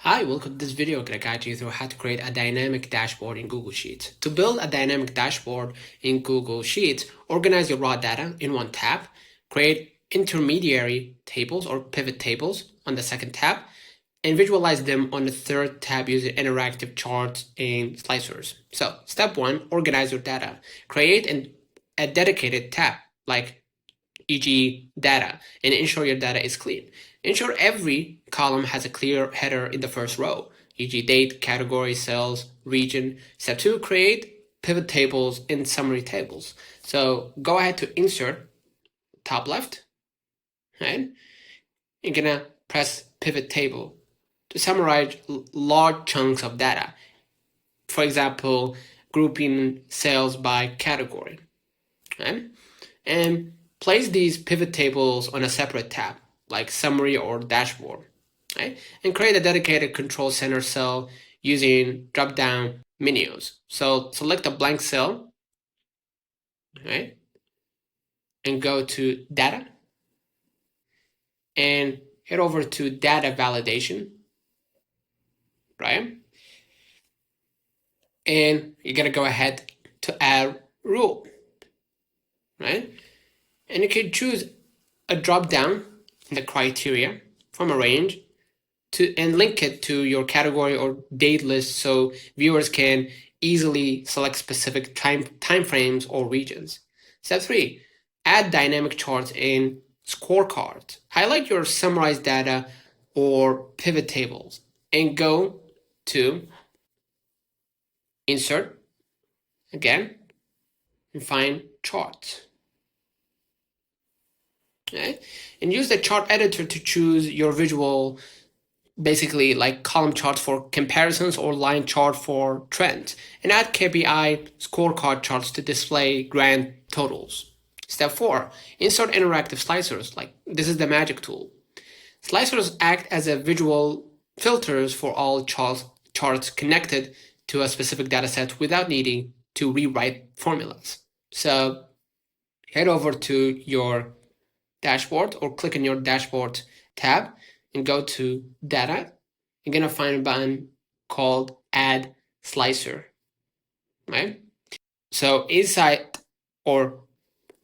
Hi, welcome to this video. I'm going to guide you through how to create a dynamic dashboard in Google Sheets. To build a dynamic dashboard in Google Sheets, organize your raw data in one tab, create intermediary tables or pivot tables on the second tab, and visualize them on the third tab using interactive charts and slicers. So, step one, organize your data. Create a dedicated tab like e.g. data, and ensure your data is clean. Ensure every column has a clear header in the first row, e.g. date, category, sales, region. Step 2, create pivot tables and summary tables. So go ahead to insert, top left, right? You're gonna press pivot table to summarize large chunks of data. For example, grouping sales by category, right? And place these pivot tables on a separate tab, like summary or dashboard, right? And create a dedicated control center cell using drop-down menus. So select a blank cell, right? And go to data and head over to data validation, right? And you're gonna go ahead to add rule, right? And you can choose a drop-down in the criteria from a range and link it to your category or date list so viewers can easily select specific time frames or regions. Step 3, add dynamic charts and scorecards. Highlight your summarized data or pivot tables and go to Insert again and find Charts. Okay? And use the chart editor to choose your visual, basically like column charts for comparisons or line chart for trends, and add KPI scorecard charts to display grand totals. Step 4, insert interactive slicers. Like this is the magic tool. Slicers act as a visual filters for all charts connected to a specific data set without needing to rewrite formulas. So head over to your dashboard or click on your dashboard tab and go to data. You're gonna find a button called add slicer, right? So inside, or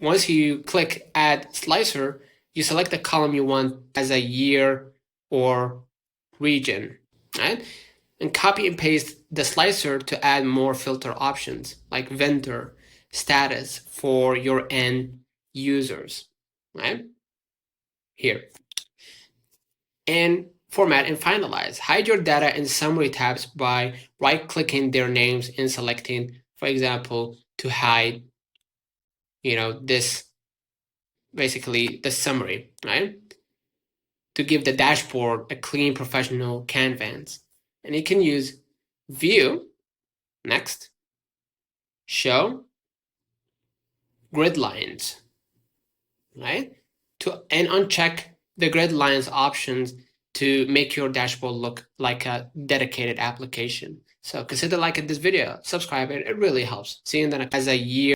once you click add slicer, you select the column you want as a year or region, right? And copy and paste the slicer to add more filter options like vendor status for your end users, right? Here. And format and finalize. Hide your data in summary tabs by right-clicking their names and selecting, for example, to hide, this, basically the summary, right? To give the dashboard a clean professional canvas. And you can use view, next, show, grid lines, right? And uncheck the grid lines options to make your dashboard look like a dedicated application. So consider liking this video, subscribe, it really helps. See you in the next as a year.